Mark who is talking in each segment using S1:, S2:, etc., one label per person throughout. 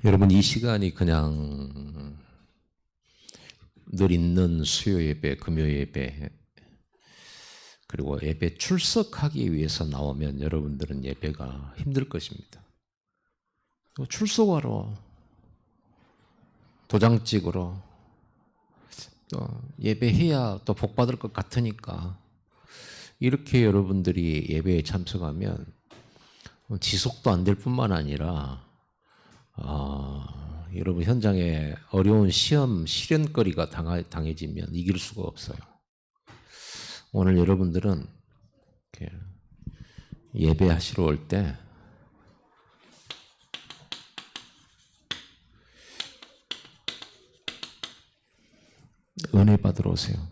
S1: 여러분, 이 시간이 그냥 늘 있는 수요 예배, 금요 예배, 그리고 예배 출석하기 위해서 나오면 여러분들은 예배가 힘들 것입니다. 출석하러, 도장 찍으러, 또 예배해야 또 복 받을 것 같으니까 이렇게 여러분들이 예배에 참석하면 지속도 안 될 뿐만 아니라 여러분 현장에 어려운 시험 실현거리가 당해지면 이길 수가 없어요. 오늘 여러분들은 예배하시러 올 때 은혜 받으러 오세요.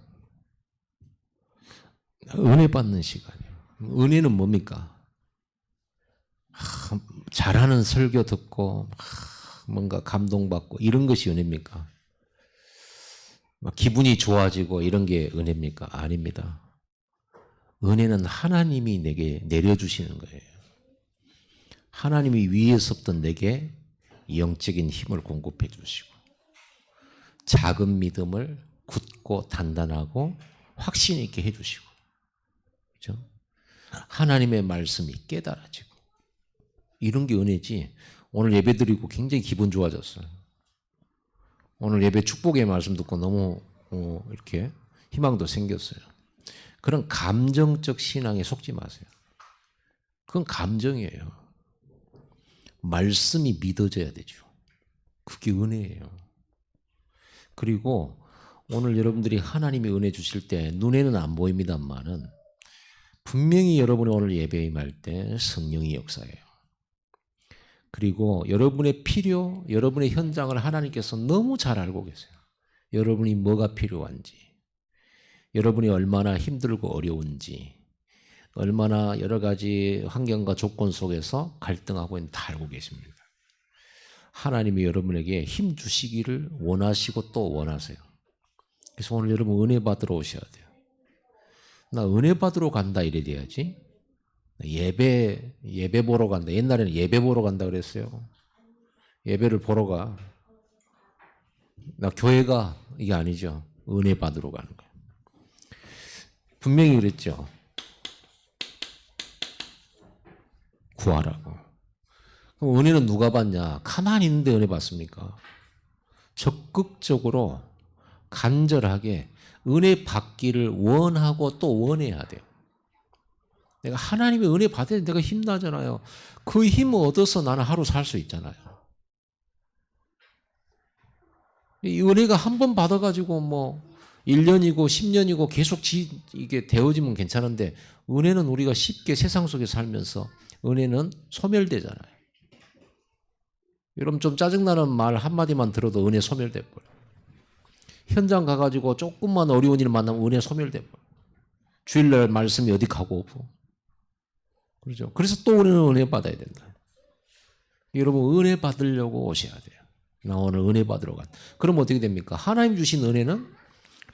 S1: 은혜 받는 시간이에요. 은혜는 뭡니까? 잘하는 설교 듣고 뭔가 감동받고 이런 것이 은혜입니까? 기분이 좋아지고 이런 게 은혜입니까? 아닙니다. 은혜는 하나님이 내게 내려주시는 거예요. 하나님이 위에서부터 내게 영적인 힘을 공급해 주시고 작은 믿음을 굳고 단단하고 확신 있게 해 주시고, 그렇죠? 하나님의 말씀이 깨달아지고 이런 게 은혜지. 오늘 예배 드리고 굉장히 기분 좋아졌어요. 오늘 예배 축복의 말씀 듣고 너무 이렇게 희망도 생겼어요. 그런 감정적 신앙에 속지 마세요. 그건 감정이에요. 말씀이 믿어져야 되죠. 그게 은혜예요. 그리고 오늘 여러분들이 하나님이 은혜 주실 때 눈에는 안 보입니다만은 분명히 여러분이 오늘 예배에 임할 때 성령이 역사해요. 그리고 여러분의 필요, 여러분의 현장을 하나님께서 너무 잘 알고 계세요. 여러분이 뭐가 필요한지, 여러분이 얼마나 힘들고 어려운지, 얼마나 여러 가지 환경과 조건 속에서 갈등하고 있는지 다 알고 계십니다. 하나님이 여러분에게 힘 주시기를 원하시고 또 원하세요. 그래서 오늘 여러분 은혜 받으러 오셔야 돼요. 나 은혜 받으러 간다 이래 돼야지. 예배 보러 간다. 옛날에는 예배 보러 간다 그랬어요. 예배를 보러 가. 나 교회가 이게 아니죠. 은혜 받으러 가는 거예요. 분명히 그랬죠. 구하라고. 그럼 은혜는 누가 받냐? 가만히 있는데 은혜 받습니까? 적극적으로 간절하게 은혜 받기를 원하고 또 원해야 돼요. 내가 하나님의 은혜 받아야 내가 힘나잖아요. 그 힘을 얻어서 나는 하루 살 수 있잖아요. 이 은혜가 한 번 받아가지고 뭐 1년이고 10년이고 계속 이게 되어지면 괜찮은데 은혜는 우리가 쉽게 세상 속에 살면서 은혜는 소멸되잖아요. 여러분 좀 짜증나는 말 한마디만 들어도 은혜 소멸돼 버려요. 현장 가가지고 조금만 어려운 일 만나면 은혜 소멸돼 버려요. 주일날 말씀이 어디 가고 없고. 그렇죠. 그래서 또 우리는 은혜 받아야 된다. 여러분 은혜 받으려고 오셔야 돼요. 나 오늘 은혜 받으러 갔다. 그럼 어떻게 됩니까? 하나님 주신 은혜는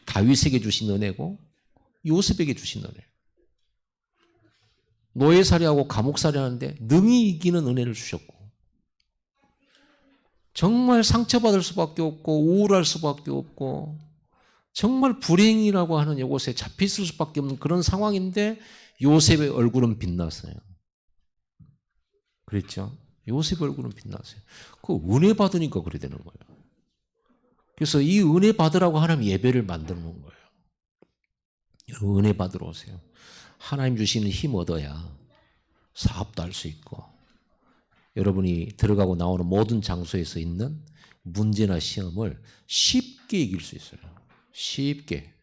S1: 다윗에게 주신 은혜고 요셉에게 주신 은혜. 노예살이하고 감옥살이 하는데 능히 이기는 은혜를 주셨고 정말 상처받을 수밖에 없고 우울할 수밖에 없고 정말 불행이라고 하는 이곳에 잡혔을 수밖에 없는 그런 상황인데 요셉의 얼굴은 빛났어요. 그랬죠? 요셉의 얼굴은 빛났어요. 그 은혜 받으니까 그래 되는 거예요. 그래서 이 은혜 받으라고 하나님 예배를 만들어 놓은 거예요. 은혜 받으러 오세요. 하나님 주시는 힘 얻어야 사업도 할 수 있고 여러분이 들어가고 나오는 모든 장소에서 있는 문제나 시험을 쉽게 이길 수 있어요. 쉽게.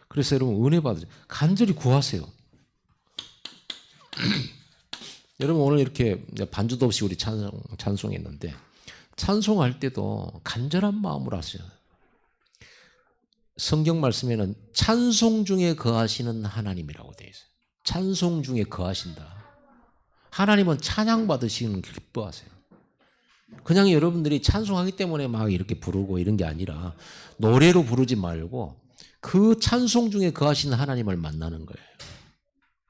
S1: 그래서 여러분 은혜 받으세요. 간절히 구하세요. 여러분 오늘 이렇게 반주도 없이 우리 찬송했는데 찬송할 때도 간절한 마음으로 하세요. 성경 말씀에는 찬송 중에 거하시는 하나님이라고 되어 있어요. 찬송 중에 거하신다. 하나님은 찬양 받으시는 걸 기뻐하세요. 그냥 여러분들이 찬송하기 때문에 막 이렇게 부르고 이런 게 아니라 노래로 부르지 말고 그 찬송 중에 거하시는 하나님을 만나는 거예요.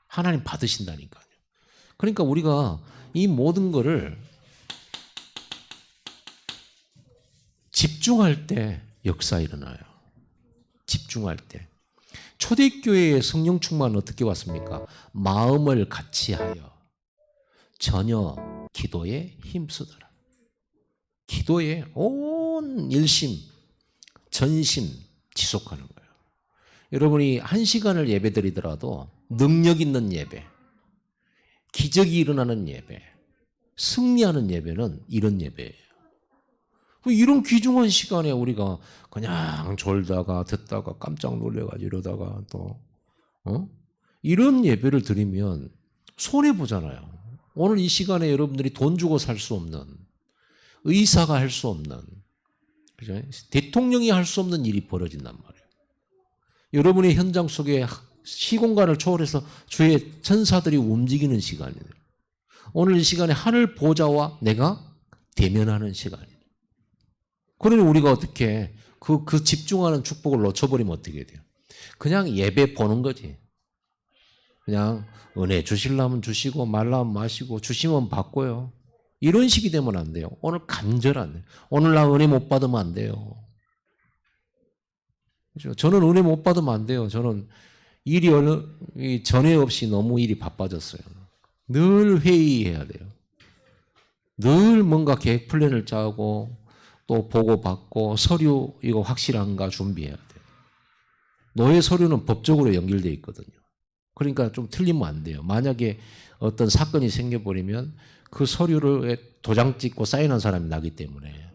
S1: 하나님 받으신다니까요. 그러니까 우리가 이 모든 거를 집중할 때 역사 일어나요. 집중할 때. 초대교회의 성령 충만은 어떻게 왔습니까? 마음을 같이하여 전혀 기도에 힘쓰더라. 기도에 온 일심, 전심 지속하는 거예요. 여러분이 1시간을 예배 드리더라도 능력 있는 예배, 기적이 일어나는 예배, 승리하는 예배는 이런 예배예요. 이런 귀중한 시간에 우리가 그냥 졸다가 듣다가 깜짝 놀래가지고 이러다가 또 이런 예배를 드리면 손해보잖아요. 오늘 이 시간에 여러분들이 돈 주고 살 수 없는, 의사가 할 수 없는, 그죠? 대통령이 할 수 없는 일이 벌어진단 말이에요. 여러분의 현장 속에 시공간을 초월해서 주의 천사들이 움직이는 시간이에요. 오늘 이 시간에 하늘 보좌와 내가 대면하는 시간이에요. 그러니 우리가 어떻게 그 집중하는 축복을 놓쳐버리면 어떻게 돼요? 그냥 예배 보는 거지. 그냥 은혜 주시려면 주시고 말라면 마시고 주시면 받고요. 이런 식이 되면 안 돼요. 오늘 간절한, 오늘 나 은혜 못 받으면 안 돼요. 그렇죠? 저는 은혜 못 받으면 안 돼요. 저는 일이 전에 없이 너무 일이 바빠졌어요. 늘 회의해야 돼요. 늘 뭔가 계획 플랜을 짜고 또 보고받고 서류 이거 확실한가 준비해야 돼요. 노예 서류는 법적으로 연결되어 있거든요. 그러니까 좀 틀리면 안 돼요. 만약에 어떤 사건이 생겨버리면 그 서류를 도장 찍고 사인한 사람이 나기 때문에.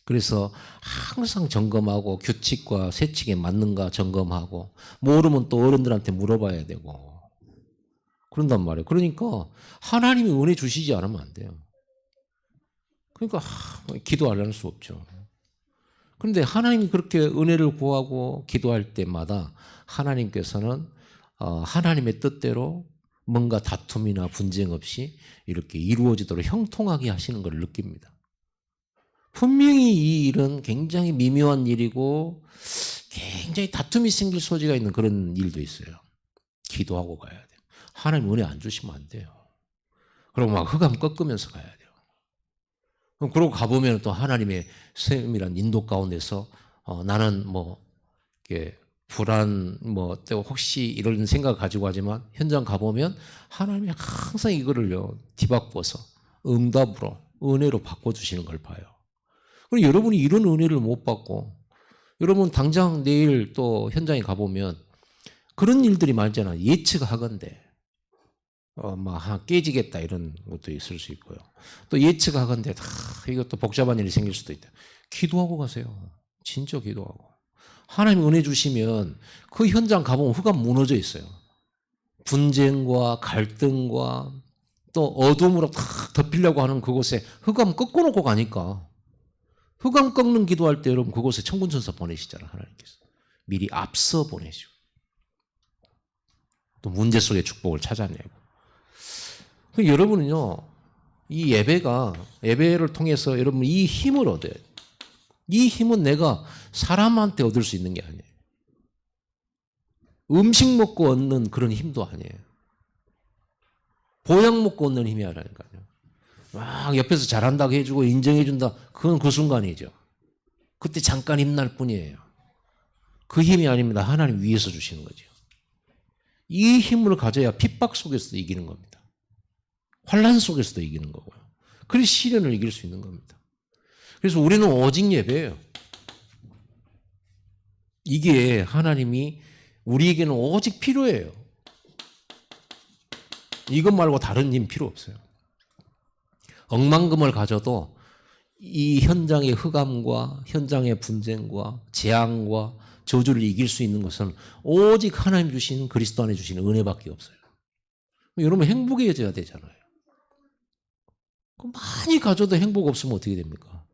S1: 그래서 항상 점검하고 규칙과 세칙에 맞는가 점검하고 모르면 또 어른들한테 물어봐야 되고 그런단 말이에요. 그러니까 하나님이 은혜 주시지 않으면 안 돼요. 그러니까 기도 안 할 수 없죠. 그런데 하나님이 그렇게 은혜를 구하고 기도할 때마다 하나님께서는 하나님의 뜻대로 뭔가 다툼이나 분쟁 없이 이렇게 이루어지도록 형통하게 하시는 걸 느낍니다. 분명히 이 일은 굉장히 미묘한 일이고 굉장히 다툼이 생길 소지가 있는 그런 일도 있어요. 기도하고 가야 돼요. 하나님 은혜 안 주시면 안 돼요. 그리고 막 흑암 꺾으면서 가야 돼요. 그러고 가보면 또 하나님의 셈이란 인도 가운데서 나는 이렇게 불안 또 혹시 이런 생각 가지고 하지만 현장 가보면 하나님이 항상 이거를요 뒤바꿔서 응답으로 은혜로 바꿔주시는 걸 봐요. 그럼 여러분이 이런 은혜를 못 받고 여러분 당장 내일 또 현장에 가보면 그런 일들이 많잖아요. 예측하건대 깨지겠다 이런 것도 있을 수 있고요. 또 예측하건대 이것도 복잡한 일이 생길 수도 있다. 기도하고 가세요. 진짜 기도하고. 하나님 은혜 주시면 그 현장 가보면 흑암 무너져 있어요. 분쟁과 갈등과 또 어둠으로 탁 덮이려고 하는 그곳에 흑암 꺾어놓고 가니까 흑암 꺾는 기도할 때 여러분 그곳에 천군천사 보내시잖아요. 하나님께서. 미리 앞서 보내시고 또 문제 속의 축복을 찾아내고 여러분은요, 이 예배를 통해서 여러분 이 힘을 얻어야 돼요. 이 힘은 내가 사람한테 얻을 수 있는 게 아니에요. 음식 먹고 얻는 그런 힘도 아니에요. 보약 먹고 얻는 힘이 아니라니까요. 막 옆에서 잘한다고 해주고 인정해준다. 그건 그 순간이죠. 그때 잠깐 힘날 뿐이에요. 그 힘이 아닙니다. 하나님 위에서 주시는 거죠. 이 힘을 가져야 핍박 속에서도 이기는 겁니다. 환란 속에서도 이기는 거고요. 그래서 시련을 이길 수 있는 겁니다. 그래서 우리는 오직 예배예요. 이게 하나님이 우리에게는 오직 필요해요. 이것 말고 다른 힘 필요 없어요. 억만금을 가져도 이 현장의 흑암과 현장의 분쟁과 재앙과 저주를 이길 수 있는 것은 오직 하나님 주신 그리스도 안에 주신 은혜밖에 없어요. 여러분 행복해져야 되잖아요. 많이 가져도 행복 없으면 어떻게 됩니까?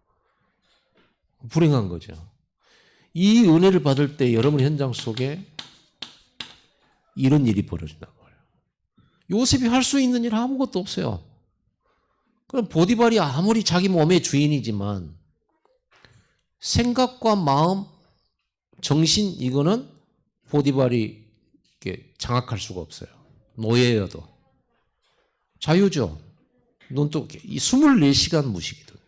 S1: 불행한 거죠. 이 은혜를 받을 때 여러분 현장 속에 이런 일이 벌어진단 말이에요. 요셉이 할 수 있는 일 아무것도 없어요. 그럼 보디발이 아무리 자기 몸의 주인이지만 생각과 마음, 정신 이거는 보디발이 이렇게 장악할 수가 없어요. 노예여도. 자유죠. 넌 또 24시간 무식이거든요.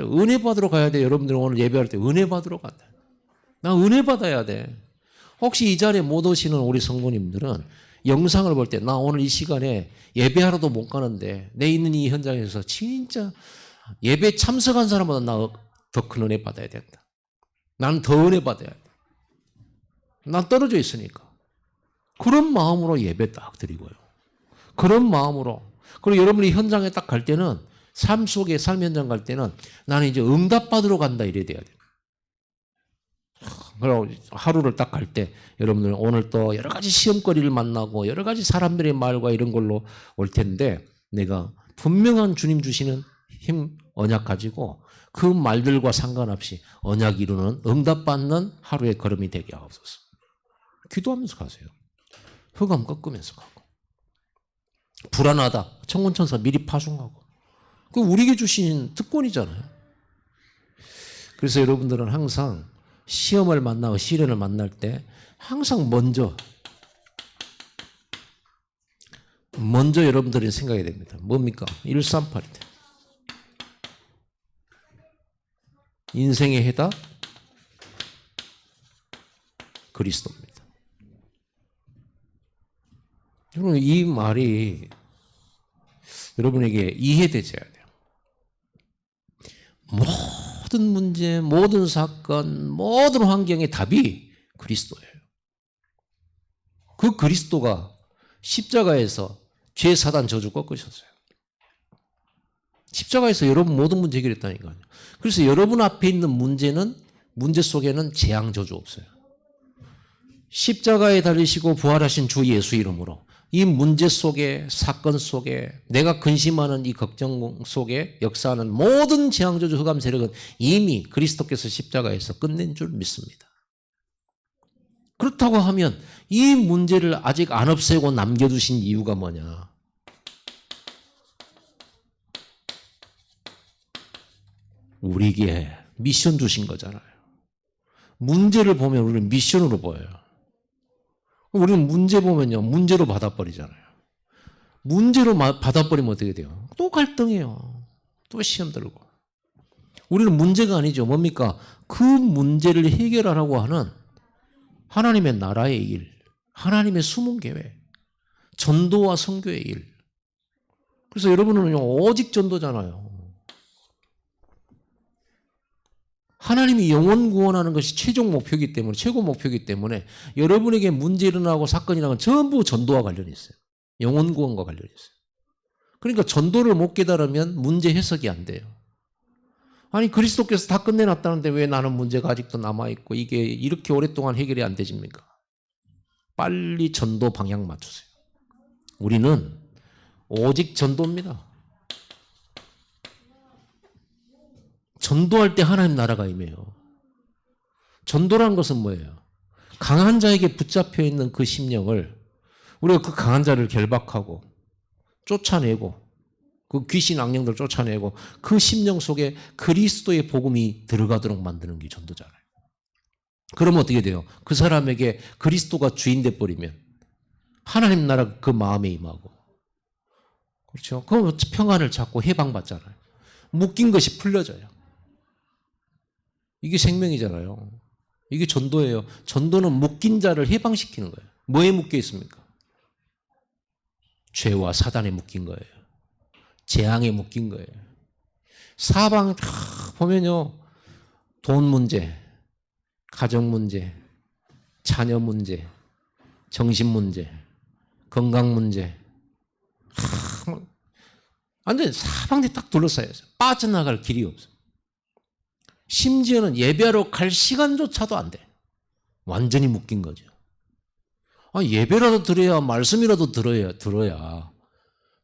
S1: 은혜 받으러 가야 돼. 여러분들 오늘 예배할 때 은혜 받으러 간다. 나 은혜 받아야 돼. 혹시 이 자리에 못 오시는 우리 성도님들은 영상을 볼 때 나 오늘 이 시간에 예배하러도 못 가는데 내 있는 이 현장에서 진짜 예배 참석한 사람보다 나 더 큰 은혜 받아야 된다. 나는 더 은혜 받아야 돼. 난 떨어져 있으니까. 그런 마음으로 예배 딱 드리고요. 그런 마음으로. 그리고 여러분이 현장에 딱 갈 때는 삶 속에 삶 현장 갈 때는 나는 이제 응답받으러 간다 이래야 돼야 돼. 그리고 하루를 딱 갈 때 여러분들 오늘 또 여러 가지 시험거리를 만나고 여러 가지 사람들의 말과 이런 걸로 올 텐데 내가 분명한 주님 주시는 힘, 언약 가지고 그 말들과 상관없이 언약 이루는 응답받는 하루의 걸음이 되게 하옵소서. 기도하면서 가세요. 흑암 꺾으면서 가고. 불안하다. 천군천사 미리 파송하고. 그 우리에게 주신 특권이잖아요. 그래서 여러분들은 항상 시험을 만나고 시련을 만날 때 항상 먼저 여러분들이 생각해야 됩니다. 뭡니까? 138인데. 인생의 해답 그리스도입니다. 여러분 이 말이 여러분에게 이해되셔야 돼요. 모든 문제, 모든 사건, 모든 환경의 답이 그리스도예요. 그 그리스도가 십자가에서 죄 사단 저주 꺾으셨어요. 십자가에서 여러분 모든 문제 해결했다니까요. 그래서 여러분 앞에 있는 문제 속에는 재앙 저주 없어요. 십자가에 달리시고 부활하신 주 예수 이름으로 이 문제 속에 사건 속에 내가 근심하는 이 걱정 속에 역사하는 모든 재앙 저주 흑암 세력은 이미 그리스도께서 십자가에서 끝낸 줄 믿습니다. 그렇다고 하면 이 문제를 아직 안 없애고 남겨두신 이유가 뭐냐? 우리에게 미션 주신 거잖아요. 문제를 보면 우리는 미션으로 보여요. 우리는 문제 보면요, 문제로 받아버리잖아요. 문제로 받아버리면 어떻게 돼요? 또 갈등해요. 또 시험 들고. 우리는 문제가 아니죠. 뭡니까? 그 문제를 해결하라고 하는 하나님의 나라의 일, 하나님의 숨은 계획, 전도와 선교의 일. 그래서 여러분은 오직 전도잖아요. 하나님이 영혼 구원하는 것이 최종 목표이기 때문에, 최고 목표이기 때문에 여러분에게 문제 일어나고 사건이 일어나면 전부 전도와 관련이 있어요. 영혼 구원과 관련이 있어요. 그러니까 전도를 못 깨달으면 문제 해석이 안 돼요. 아니 그리스도께서 다 끝내놨다는데 왜 나는 문제가 아직도 남아있고 이게 이렇게 오랫동안 해결이 안 되십니까? 빨리 전도 방향 맞추세요. 우리는 오직 전도입니다. 전도할 때 하나님 나라가 임해요. 전도라는 것은 뭐예요? 강한 자에게 붙잡혀 있는 그 심령을 우리가 그 강한 자를 결박하고 쫓아내고 그 귀신 악령들을 쫓아내고 그 심령 속에 그리스도의 복음이 들어가도록 만드는 게 전도잖아요. 그러면 어떻게 돼요? 그 사람에게 그리스도가 주인 돼버리면 하나님 나라 그 마음에 임하고 그렇죠? 그럼 평안을 찾고 해방받잖아요. 묶인 것이 풀려져요. 이게 생명이잖아요. 이게 전도예요. 전도는 묶인 자를 해방시키는 거예요. 뭐에 묶여 있습니까? 죄와 사단에 묶인 거예요. 재앙에 묶인 거예요. 사방 다 보면요. 돈 문제, 가정 문제, 자녀 문제, 정신 문제, 건강 문제. 완전 사방에 딱 둘러싸여요. 빠져나갈 길이 없어요. 심지어는 예배하러 갈 시간조차도 안 돼. 완전히 묶인 거죠. 예배라도 드려야 말씀이라도 들어야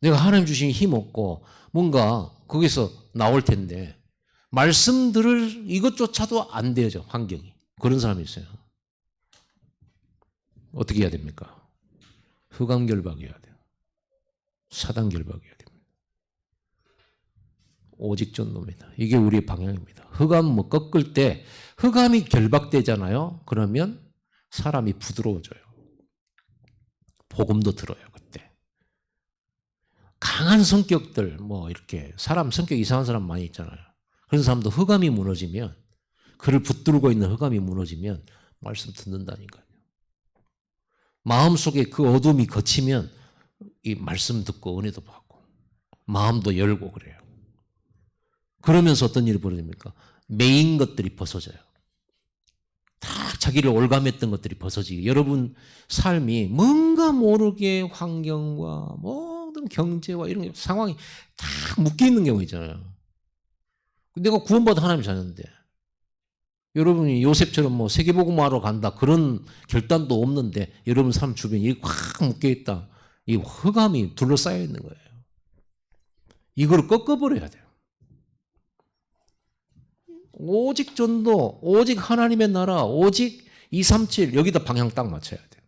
S1: 내가 하나님 주신 힘 얻고 뭔가 거기서 나올 텐데 말씀 들을 이것조차도 안 되죠. 환경이. 그런 사람이 있어요. 어떻게 해야 됩니까? 흑암 결박해야 돼요. 사단 결박해야 됩니다. 오직 전도입니다. 이게 우리의 방향입니다. 흑암 꺾을 때 흑암이 결박되잖아요. 그러면 사람이 부드러워져요. 복음도 들어요. 그때 강한 성격들 이렇게 사람 성격 이상한 사람 많이 있잖아요. 그런 사람도 흑암이 무너지면, 그를 붙들고 있는 흑암이 무너지면 말씀 듣는다니까요. 마음속에 그 어둠이 걷히면 이 말씀 듣고 은혜도 받고 마음도 열고 그래요. 그러면서 어떤 일이 벌어집니까? 매인 것들이 벗어져요. 다 자기를 올감했던 것들이 벗어지게, 여러분 삶이 뭔가 모르게 환경과 모든 경제와 이런 상황이 다 묶여 있는 경우 있잖아요. 내가 구원받아 하나님 자녀인데, 여러분이 요셉처럼 뭐 세계복음화로 간다 그런 결단도 없는데 여러분 삶 주변에 이렇게 확 묶여 있다. 이 흑암이 둘러싸여 있는 거예요. 이걸 꺾어버려야 돼요. 오직 전도, 오직 하나님의 나라, 오직 237 여기다 방향 딱 맞춰야 돼요.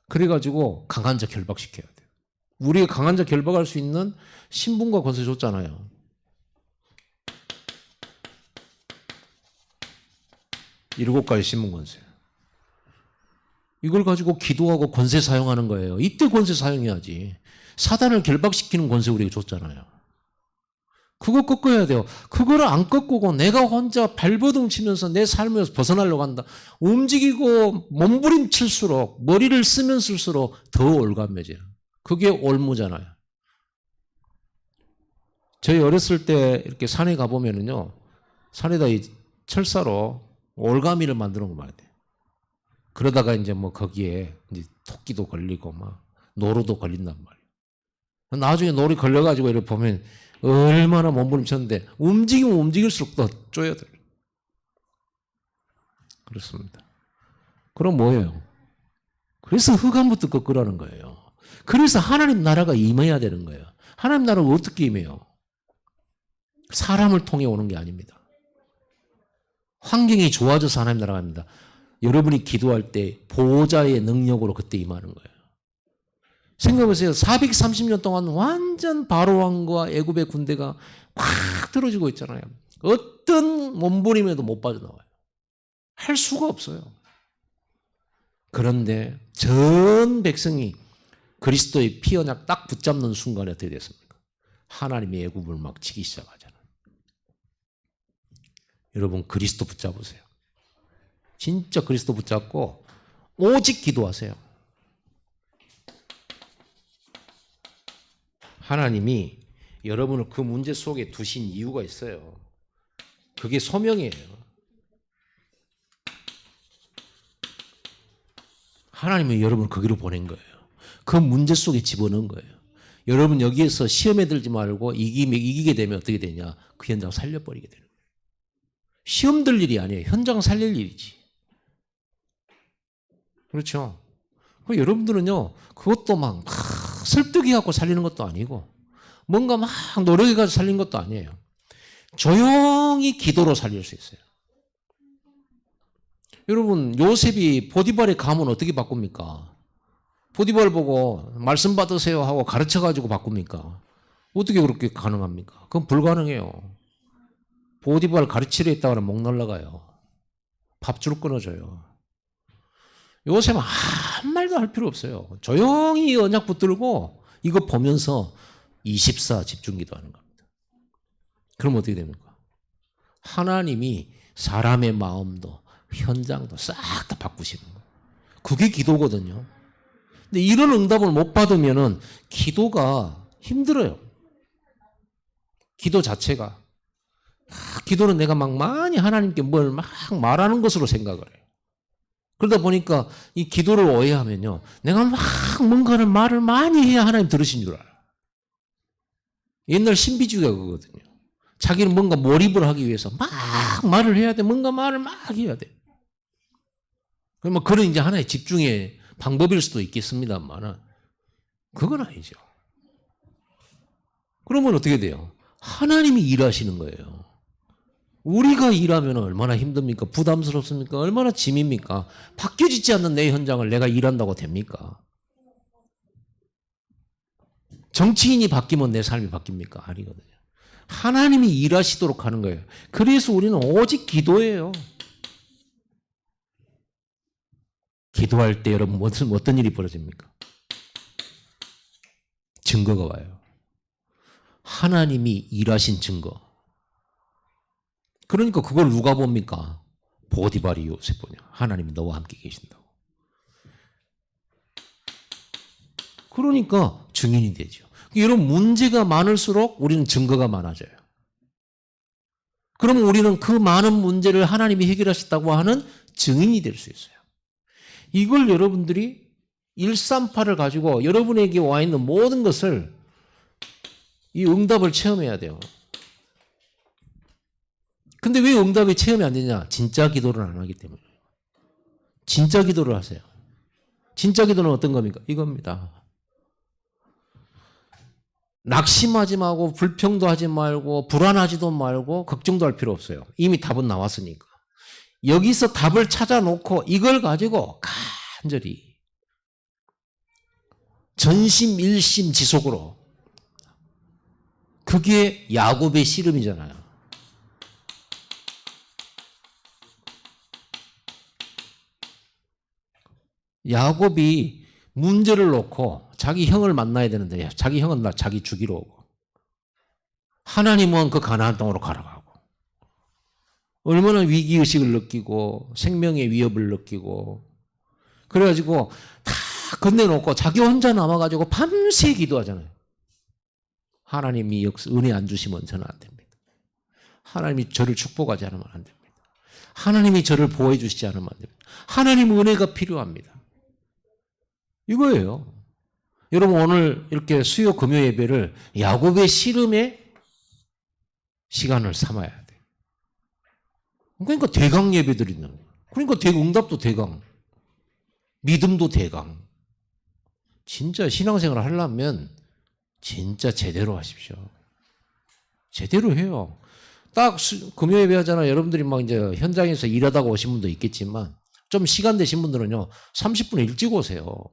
S1: 그래가지고 강한 자 결박시켜야 돼요. 우리가 강한 자 결박할 수 있는 신분과 권세 줬잖아요. 일곱 가지 신분 권세. 이걸 가지고 기도하고 권세 사용하는 거예요. 이때 권세 사용해야지. 사단을 결박시키는 권세 우리에게 줬잖아요. 그거 꺾어야 돼요. 그거를 안 꺾고 내가 혼자 발버둥 치면서 내 삶에서 벗어나려고 한다. 움직이고 몸부림칠수록, 머리를 쓰면 쓸수록 더 올가매져요. 그게 올무잖아요. 저희 어렸을 때 이렇게 산에 가보면은요, 산에다 이 철사로 올가미를 만들어 놓은 거 말이에요. 그러다가 이제 뭐 거기에 이제 토끼도 걸리고 막 노루도 걸린단 말이에요. 나중에 노루 걸려가지고 이렇게 보면 얼마나 몸부림쳤는데 움직이면 움직일수록 더 쪼여들어요. 그렇습니다. 그럼 뭐예요? 그래서 흑암부터 꺾으라는 거예요. 그래서 하나님 나라가 임해야 되는 거예요. 하나님 나라가 어떻게 임해요? 사람을 통해 오는 게 아닙니다. 환경이 좋아져서 하나님 나라가 입니다. 여러분이 기도할 때 보호자의 능력으로 그때 임하는 거예요. 생각해보세요. 430년 동안 완전 바로왕과 애굽의 군대가 꽉 들어지고 있잖아요. 어떤 몸부림에도 못 빠져나와요. 할 수가 없어요. 그런데 전 백성이 그리스도의 피 언약 딱 붙잡는 순간에 어떻게 됐습니까? 하나님의 애굽을 막 치기 시작하잖아요. 여러분 그리스도 붙잡으세요. 진짜 그리스도 붙잡고 오직 기도하세요. 하나님이 여러분을 그 문제 속에 두신 이유가 있어요. 그게 소명이에요. 하나님이 여러분을 거기로 보낸 거예요. 그 문제 속에 집어넣은 거예요. 여러분 여기에서 시험에 들지 말고 이기게 되면 어떻게 되냐? 그 현장 살려버리게 되는 거예요. 시험 들 일이 아니에요. 현장 살릴 일이지. 그렇죠? 여러분들은요, 그것도 막 설득이 갖고 살리는 것도 아니고, 뭔가 막 노력해가지고 살리는 것도 아니에요. 조용히 기도로 살릴 수 있어요. 여러분, 요셉이 보디발에 가면 어떻게 바꿉니까? 보디발 보고 말씀 받으세요 하고 가르쳐가지고 바꿉니까? 어떻게 그렇게 가능합니까? 그건 불가능해요. 보디발 가르치려 했다고 하면 목 날라가요. 밥줄 끊어져요. 요셉은 아무 말도 할 필요 없어요. 조용히 언약 붙들고 이거 보면서 24 집중기도 하는 겁니다. 그럼 어떻게 됩니까? 하나님이 사람의 마음도 현장도 싹 다 바꾸시는 거예요. 그게 기도거든요. 근데 이런 응답을 못 받으면은 기도가 힘들어요. 기도 자체가. 기도는 내가 막 많이 하나님께 뭘 막 말하는 것으로 생각을 해요. 그러다 보니까 이 기도를 오해하면요, 내가 막 뭔가를 말을 많이 해야 하나님 들으신 줄 알아요. 옛날 신비주의가 그거거든요. 자기는 뭔가 몰입을 하기 위해서 막 말을 해야 돼. 뭔가 말을 막 해야 돼. 그러면 그런 이제 하나의 집중의 방법일 수도 있겠습니다만은 그건 아니죠. 그러면 어떻게 돼요? 하나님이 일하시는 거예요. 우리가 일하면 얼마나 힘듭니까? 부담스럽습니까? 얼마나 짐입니까? 바뀌어지지 않는 내 현장을 내가 일한다고 됩니까? 정치인이 바뀌면 내 삶이 바뀝니까? 아니거든요. 하나님이 일하시도록 하는 거예요. 그래서 우리는 오직 기도예요. 기도할 때 여러분 어떤 일이 벌어집니까? 증거가 와요. 하나님이 일하신 증거. 그러니까 그걸 누가 봅니까? 보디발이 요셉 보냐. 하나님이 너와 함께 계신다고. 그러니까 증인이 되죠. 이런 문제가 많을수록 우리는 증거가 많아져요. 그러면 우리는 그 많은 문제를 하나님이 해결하셨다고 하는 증인이 될 수 있어요. 이걸 여러분들이 138을 가지고 여러분에게 와 있는 모든 것을 이 응답을 체험해야 돼요. 근데 왜 응답이 체험이 안 되냐? 진짜 기도를 안 하기 때문에. 진짜 기도를 하세요. 진짜 기도는 어떤 겁니까? 이겁니다. 낙심하지 말고 불평도 하지 말고 불안하지도 말고 걱정도 할 필요 없어요. 이미 답은 나왔으니까. 여기서 답을 찾아놓고 이걸 가지고 간절히 전심 일심 지속으로, 그게 야곱의 씨름이잖아요. 야곱이 문제를 놓고 자기 형을 만나야 되는데 자기 형은 자기 죽이러 오고, 하나님은 그 가나안 땅으로 가라고. 얼마나 위기의식을 느끼고 생명의 위협을 느끼고, 그래가지고 다 건네놓고 자기 혼자 남아가지고 밤새 기도하잖아요. 하나님이 은혜 안 주시면 저는 안 됩니다. 하나님이 저를 축복하지 않으면 안 됩니다. 하나님이 저를 보호해 주시지 않으면 안 됩니다. 하나님 은혜가 필요합니다. 이거예요. 여러분 오늘 이렇게 수요 금요 예배를 야곱의 씨름의 시간을 삼아야 돼. 그러니까 대강 예배 드리는 거예요. 그러니까 응답도 대강, 믿음도 대강. 진짜 신앙생활을 하려면 진짜 제대로 하십시오. 제대로 해요. 딱 금요 예배 하잖아요. 여러분들이 막 이제 현장에서 일하다가 오신 분도 있겠지만 좀 시간 되신 분들은요 30분 일찍 오세요.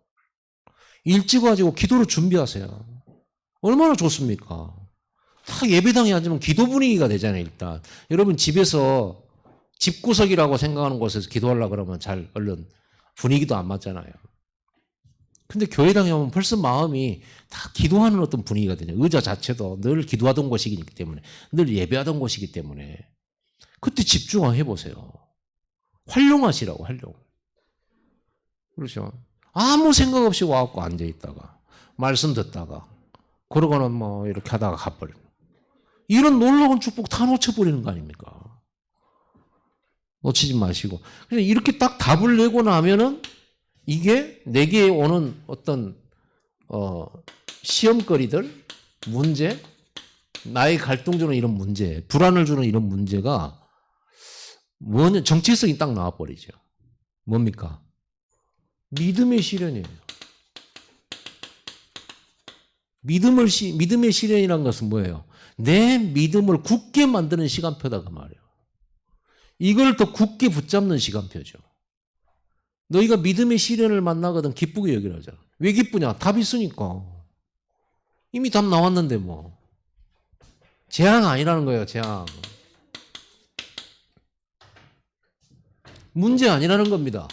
S1: 일찍 와가지고 기도를 준비하세요. 얼마나 좋습니까? 딱 예배당에 앉으면 기도 분위기가 되잖아요. 일단 여러분 집에서 집구석이라고 생각하는 곳에서 기도하려고 그러면 잘 얼른 분위기도 안 맞잖아요. 근데 교회당에 오면 벌써 마음이 다 기도하는 어떤 분위기가 되죠. 의자 자체도 늘 기도하던 곳이기 때문에, 늘 예배하던 곳이기 때문에 그때 집중해 보세요. 활용하시라고, 활용. 그렇죠. 아무 생각 없이 와갖고 앉아있다가 말씀 듣다가 그러거나 뭐 이렇게 하다가 가버리는, 이런 놀라운 축복 다 놓쳐버리는 거 아닙니까? 놓치지 마시고 그냥 이렇게 딱 답을 내고 나면은 이게 내게 오는 어떤 시험거리들, 문제, 나의 갈등 주는 이런 문제, 불안을 주는 이런 문제가 뭐냐, 정체성이 딱 나와버리죠. 뭡니까? 믿음의 시련이에요. 믿음의 시련이라는 것은 뭐예요? 내 믿음을 굳게 만드는 시간표다 그 말이에요. 이걸 더 굳게 붙잡는 시간표죠. 너희가 믿음의 시련을 만나거든 기쁘게 여기라 하잖아. 왜 기쁘냐? 답 있으니까. 이미 답 나왔는데 뭐. 재앙 아니라는 거예요. 재앙. 문제 아니라는 겁니다.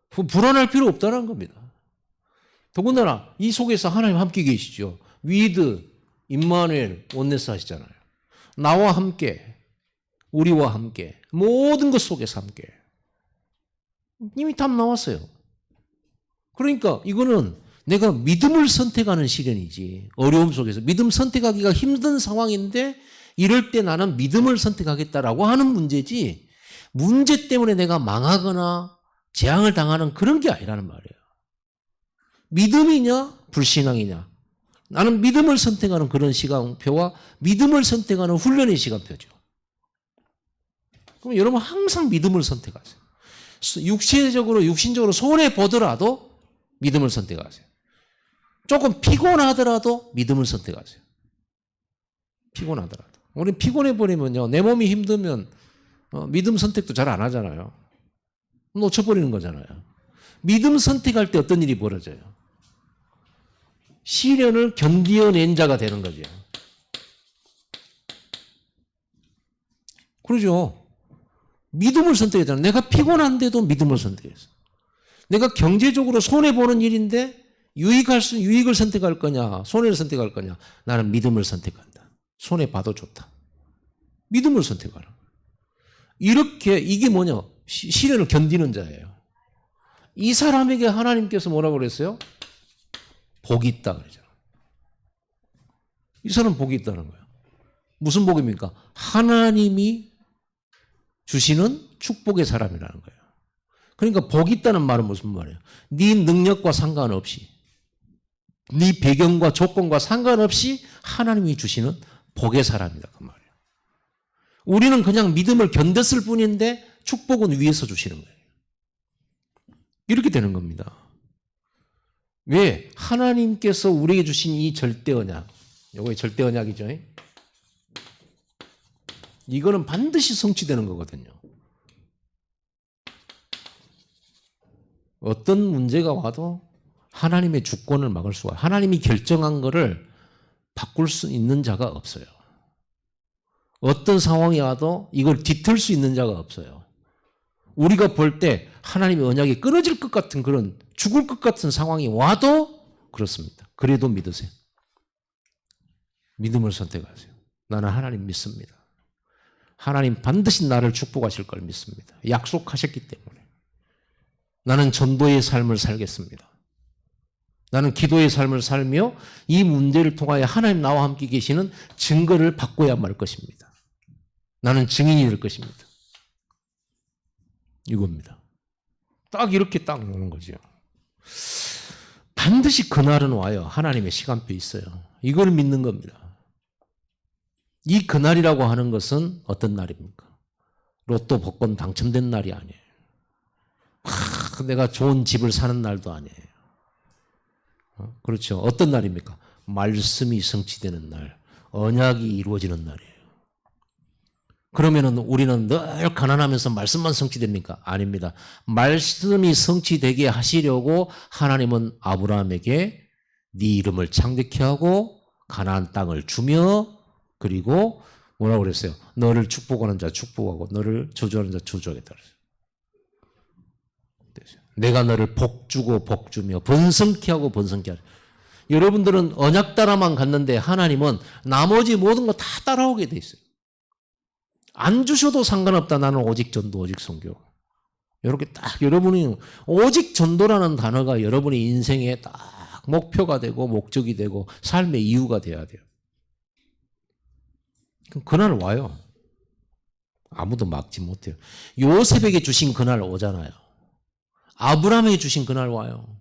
S1: 불안할 필요 없다는 겁니다. 더군다나 이 속에서 하나님 함께 계시죠. 위드, 임마누엘, 온네스 하시잖아요. 나와 함께, 우리와 함께, 모든 것 속에서 함께. 이미 답 나왔어요. 그러니까 이거는 내가 믿음을 선택하는 시련이지. 어려움 속에서 믿음 선택하기가 힘든 상황인데 이럴 때 나는 믿음을 선택하겠다라고 하는 문제지, 문제 때문에 내가 망하거나 재앙을 당하는 그런 게 아니라는 말이에요. 믿음이냐 불신앙이냐. 나는 믿음을 선택하는 그런 시간표와 믿음을 선택하는 훈련의 시간표죠. 그럼 여러분 항상 믿음을 선택하세요. 육신적으로 손해보더라도 믿음을 선택하세요. 조금 피곤하더라도 믿음을 선택하세요. 피곤하더라도. 우리는 피곤해버리면요, 내 몸이 힘들면 믿음 선택도 잘 안 하잖아요. 놓쳐버리는 거잖아요. 믿음 선택할 때 어떤 일이 벌어져요? 시련을 견디어낸 자가 되는 거죠. 그러죠. 믿음을 선택했잖아요. 내가 피곤한데도 믿음을 선택했어. 내가 경제적으로 손해보는 일인데 유익을 선택할 거냐, 손해를 선택할 거냐. 나는 믿음을 선택한다. 손해봐도 좋다. 믿음을 선택하는 거예요. 이렇게 이게 뭐냐? 시련을 견디는 자예요. 이 사람에게 하나님께서 뭐라고 그랬어요? 복이 있다 그러잖아요. 이 사람 복이 있다는 거예요. 무슨 복입니까? 하나님이 주시는 축복의 사람이라는 거예요. 그러니까 복이 있다는 말은 무슨 말이에요? 네 능력과 상관없이, 네 배경과 조건과 상관없이 하나님이 주시는 복의 사람이다 그 말이에요. 우리는 그냥 믿음을 견뎠을 뿐인데 축복은 위에서 주시는 거예요. 이렇게 되는 겁니다. 왜? 하나님께서 우리에게 주신 이 절대 언약, 이거 절대 언약이죠. 이거는 반드시 성취되는 거거든요. 어떤 문제가 와도 하나님의 주권을 막을 수가, 하나님이 결정한 거를 바꿀 수 있는 자가 없어요. 어떤 상황이 와도 이걸 뒤틀 수 있는 자가 없어요. 우리가 볼 때 하나님의 언약이 끊어질 것 같은 그런 죽을 것 같은 상황이 와도 그렇습니다. 그래도 믿으세요. 믿음을 선택하세요. 나는 하나님 믿습니다. 하나님 반드시 나를 축복하실 걸 믿습니다. 약속하셨기 때문에. 나는 전도의 삶을 살겠습니다. 나는 기도의 삶을 살며 이 문제를 통하여 하나님 나와 함께 계시는 증거를 받고야 말 것입니다. 나는 증인이 될 것입니다. 이겁니다. 딱 이렇게 딱 오는 거죠. 반드시 그날은 와요. 하나님의 시간표 있어요. 이걸 믿는 겁니다. 이 그날이라고 하는 것은 어떤 날입니까? 로또 복권 당첨된 날이 아니에요. 내가 좋은 집을 사는 날도 아니에요. 그렇죠. 어떤 날입니까? 말씀이 성취되는 날, 언약이 이루어지는 날이에요. 그러면은 우리는 늘 가난하면서 말씀만 성취됩니까? 아닙니다. 말씀이 성취되게 하시려고 하나님은 아브라함에게 네 이름을 창대케 하고 가나안 땅을 주며 그리고 뭐라고 그랬어요? 너를 축복하는 자 축복하고 너를 저주하는 자 저주하겠다 그랬어요. 내가 너를 복주고 복주며 번성케 하고 번성케 하라. 여러분들은 언약 따라만 갔는데 하나님은 나머지 모든 거 다 따라오게 돼 있어요. 안 주셔도 상관없다. 나는 오직 전도, 오직 선교. 이렇게 딱 여러분이 오직 전도라는 단어가 여러분의 인생에 딱 목표가 되고 목적이 되고 삶의 이유가 돼야 돼요. 그럼 그날 와요. 아무도 막지 못해요. 요셉에게 주신 그날 오잖아요. 아브라함에게 주신 그날 와요.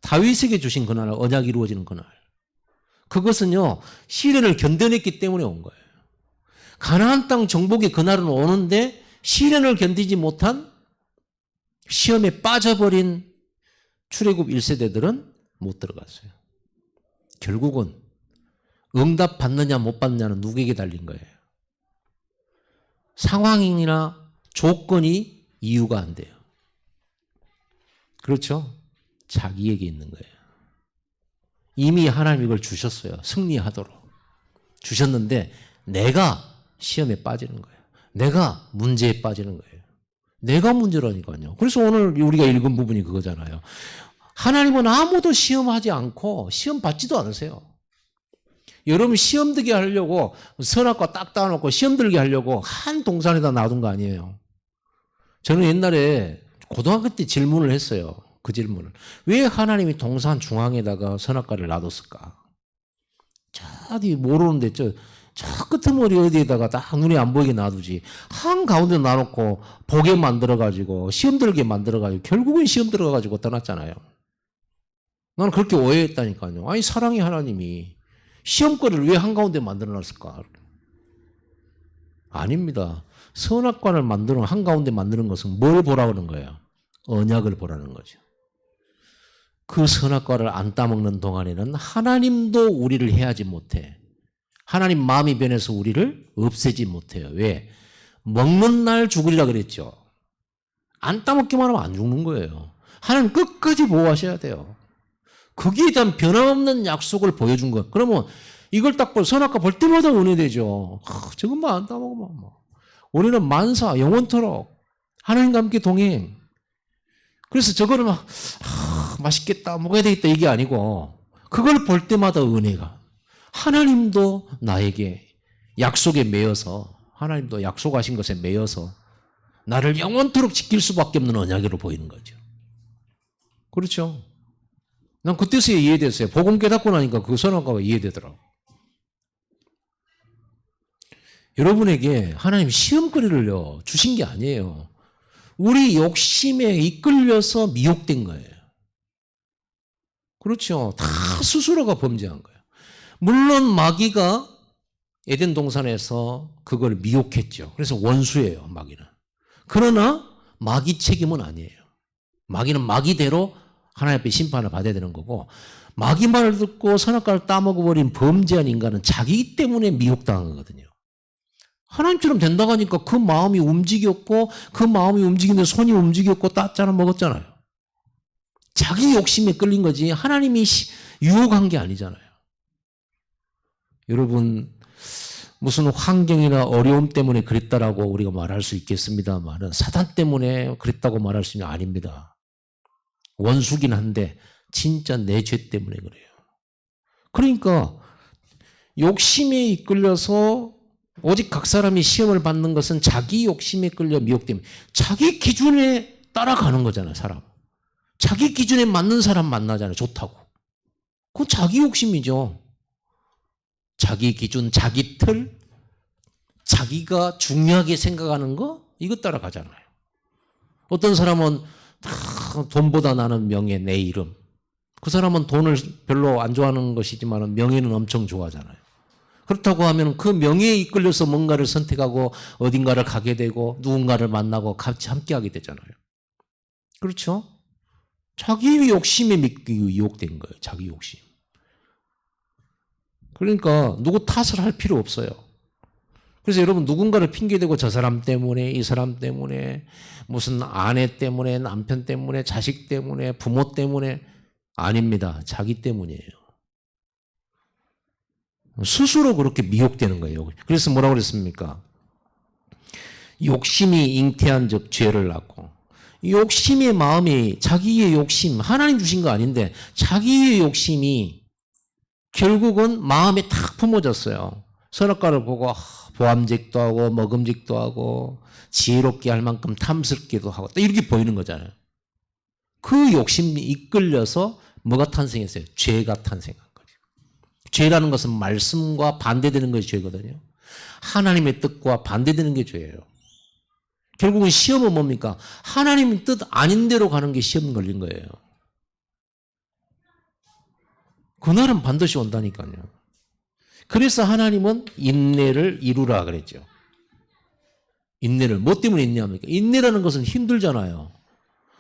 S1: 다윗에게 주신 그날, 언약이 이루어지는 그날. 그것은요, 시련을 견뎌냈기 때문에 온 거예요. 가나안 땅 정복의 그날은 오는데 시련을 견디지 못한 시험에 빠져버린 출애굽 1세대들은 못 들어갔어요. 결국은 응답 받느냐 못 받느냐는 누구에게 달린 거예요. 상황이나 조건이 이유가 안 돼요. 그렇죠? 자기에게 있는 거예요. 이미 하나님 이걸 주셨어요. 승리하도록. 주셨는데 내가 시험에 빠지는 거예요. 내가 문제에 빠지는 거예요. 내가 문제라니까요. 그래서 오늘 우리가 읽은 부분이 그거잖아요. 하나님은 아무도 시험하지 않고 시험 받지도 않으세요. 여러분 시험 들게 하려고 선악과 딱 따놓고 시험 들게 하려고 한 동산에다 놔둔 거 아니에요. 저는 옛날에 고등학교 때 질문을 했어요. 그 질문을. 왜 하나님이 동산 중앙에다가 선악과를 놔뒀을까? 저기 모르는데 저 끄트머리 어디에다가 딱 눈에 안 보이게 놔두지. 한 가운데 놔놓고 보게 만들어가지고 시험 들게 만들어가지고 결국은 시험 들어가가지고 떠났잖아요. 나는 그렇게 오해했다니까요. 아니 사랑의 하나님이 시험거리를 왜 한가운데 만들어놨을까? 아닙니다. 선악과를 만드는 한가운데 만드는 것은 뭘 보라고 하는 거예요? 언약을 보라는 거죠. 그 선악과를 안 따먹는 동안에는 하나님도 우리를 해하지 못해. 하나님 마음이 변해서 우리를 없애지 못해요. 왜? 먹는 날 죽으리라 그랬죠. 안 따먹기만 하면 안 죽는 거예요. 하나님 끝까지 보호하셔야 돼요. 거기에 대한 변함없는 약속을 보여준 거예요. 그러면 이걸 딱 선악과 볼 때마다 은혜되죠. 저것만 안 따먹으면 뭐. 우리는 만사 영원토록 하나님과 함께 동행. 그래서 저거를 막 맛있겠다 먹어야 되겠다 이게 아니고 그걸 볼 때마다 은혜가 하나님도 나에게 약속에 매여서 하나님도 약속하신 것에 매여서 나를 영원토록 지킬 수밖에 없는 언약으로 보이는 거죠. 그렇죠? 난 그때서야 이해됐어요. 복음 깨닫고 나니까 그 선언가가 이해되더라고. 여러분에게 하나님 시험거리를요 주신 게 아니에요. 우리 욕심에 이끌려서 미혹된 거예요. 그렇죠. 다 스스로가 범죄한 거예요. 물론 마귀가 에덴 동산에서 그걸 미혹했죠. 그래서 원수예요, 마귀는. 그러나 마귀 책임은 아니에요. 마귀는 마귀대로 하나님 앞에 심판을 받아야 되는 거고, 마귀 말을 듣고 선악과를 따먹어버린 범죄한 인간은 자기 때문에 미혹당한 거거든요. 하나님처럼 된다고 하니까 그 마음이 움직였고, 그 마음이 움직이는데 손이 움직였고 땄잖아, 먹었잖아요. 자기 욕심에 끌린 거지 하나님이 유혹한 게 아니잖아요. 여러분, 무슨 환경이나 어려움 때문에 그랬다라고 우리가 말할 수 있겠습니다만은 사단 때문에 그랬다고 말할 수 있는 게 아닙니다. 원수긴 한데 진짜 내 죄 때문에 그래요. 그러니까 욕심에 이끌려서 오직 각 사람이 시험을 받는 것은 자기 욕심에 끌려 미혹되면 자기 기준에 따라가는 거잖아요, 사람. 자기 기준에 맞는 사람 만나잖아요, 좋다고. 그건 자기 욕심이죠. 자기 기준, 자기 틀, 자기가 중요하게 생각하는 거 이거 따라가잖아요. 어떤 사람은 돈보다 나는 명예, 내 이름. 그 사람은 돈을 별로 안 좋아하는 것이지만 명예는 엄청 좋아하잖아요. 그렇다고 하면 그 명예에 이끌려서 뭔가를 선택하고 어딘가를 가게 되고 누군가를 만나고 같이 함께하게 되잖아요. 그렇죠? 자기 욕심에 유혹된 거예요. 자기 욕심. 그러니까 누구 탓을 할 필요 없어요. 그래서 여러분 누군가를 핑계대고 저 사람 때문에 이 사람 때문에 무슨 아내 때문에 남편 때문에 자식 때문에 부모 때문에 아닙니다. 자기 때문이에요. 스스로 그렇게 미혹되는 거예요. 그래서 뭐라고 그랬습니까? 욕심이 잉태한 즉 죄를 낳고 욕심의 마음이 자기의 욕심 하나님 주신 거 아닌데 자기의 욕심이 결국은 마음에 탁 품어졌어요. 선악과를 보고 보암직도 하고 먹음직도 하고 지혜롭게 할 만큼 탐스럽기도 하고 이렇게 보이는 거잖아요. 그 욕심이 이끌려서 뭐가 탄생했어요? 죄가 탄생한 거죠. 죄라는 것은 말씀과 반대되는 것이 죄거든요. 하나님의 뜻과 반대되는 게 죄예요. 결국은 시험은 뭡니까? 하나님의 뜻 아닌 대로 가는 게 시험 걸린 거예요. 그날은 반드시 온다니까요. 그래서 하나님은 인내를 이루라 그랬죠. 인내를 뭐 때문에 인내합니까? 인내라는 것은 힘들잖아요.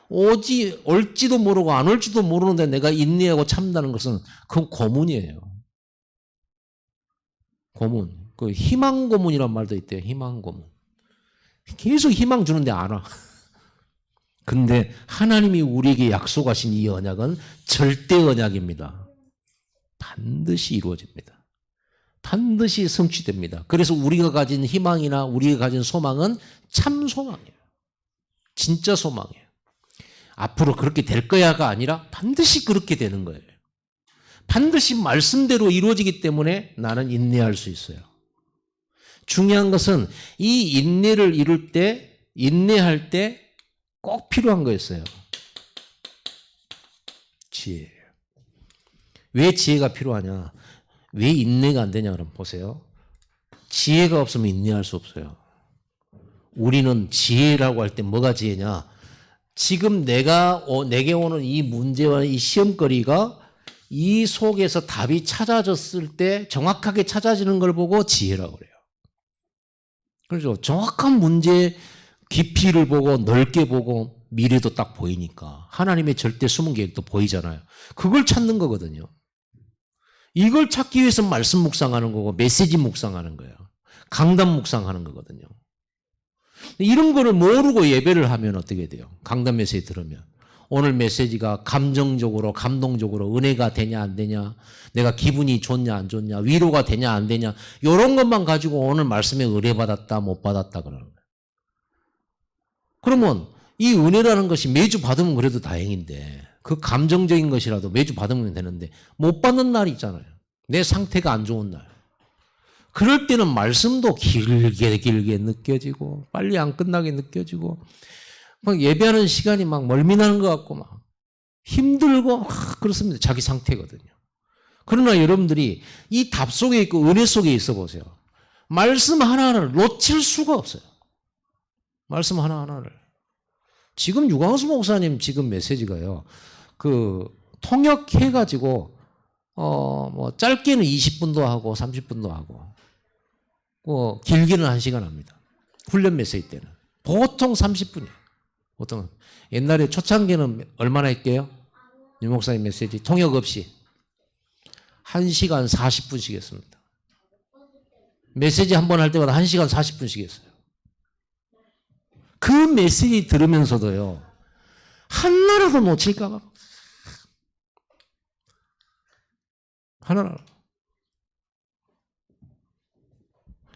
S1: 올지도 모르고 안 올지도 모르는데 내가 인내하고 참다는 것은 그건 고문이에요. 고문. 그 희망 고문이란 말도 있대요. 희망 고문. 계속 희망 주는데 안 와. 근데 하나님이 우리에게 약속하신 이 언약은 절대 언약입니다. 반드시 이루어집니다. 반드시 성취됩니다. 그래서 우리가 가진 희망이나 우리가 가진 소망은 참 소망이에요. 진짜 소망이에요. 앞으로 그렇게 될 거야가 아니라 반드시 그렇게 되는 거예요. 반드시 말씀대로 이루어지기 때문에 나는 인내할 수 있어요. 중요한 것은 이 인내를 이룰 때, 인내할 때 꼭 필요한 거였어요. 지혜예요. 왜 지혜가 필요하냐? 왜 인내가 안 되냐? 그럼 보세요. 지혜가 없으면 인내할 수 없어요. 우리는 지혜라고 할 때 뭐가 지혜냐? 지금 내게 오는 이 문제와 이 시험거리가 이 속에서 답이 찾아졌을 때 정확하게 찾아지는 걸 보고 지혜라고 그래요. 그렇죠. 정확한 문제의 깊이를 보고 넓게 보고 미래도 딱 보이니까 하나님의 절대 숨은 계획도 보이잖아요. 그걸 찾는 거거든요. 이걸 찾기 위해서 말씀 묵상하는 거고 메시지 묵상하는 거예요. 강단 묵상하는 거거든요. 이런 거를 모르고 예배를 하면 어떻게 돼요? 강단 메시지 들으면. 오늘 메시지가 감정적으로 감동적으로 은혜가 되냐 안 되냐, 내가 기분이 좋냐 안 좋냐, 위로가 되냐 안 되냐, 이런 것만 가지고 오늘 말씀에 은혜 받았다 못 받았다 그러는 거예요. 그러면 이 은혜라는 것이 매주 받으면 그래도 다행인데 그 감정적인 것이라도 매주 받으면 되는데 못 받는 날이 있잖아요. 내 상태가 안 좋은 날. 그럴 때는 말씀도 길게 느껴지고 빨리 안 끝나게 느껴지고 막 예배하는 시간이 막 멀미나는 것 같고 막 힘들고 막 그렇습니다. 자기 상태거든요. 그러나 여러분들이 이 답 속에 있고 은혜 속에 있어 보세요. 말씀 하나하나를 놓칠 수가 없어요. 말씀 하나하나를. 지금 유광수 목사님 지금 메시지가요. 그 통역해가지고 뭐 짧게는 20분도 하고 30분도 하고 길게는 1시간 합니다. 훈련 메시지 때는. 보통 30분이에요. 보통 옛날에 초창기는 얼마나 했게요? 유 목사님 메시지 통역 없이 1시간 40분씩 했습니다. 메시지 한 번 할 때마다 1시간 40분씩 했어요. 그 메시지 들으면서도요. 하나라도 놓칠까 봐. 하나라도.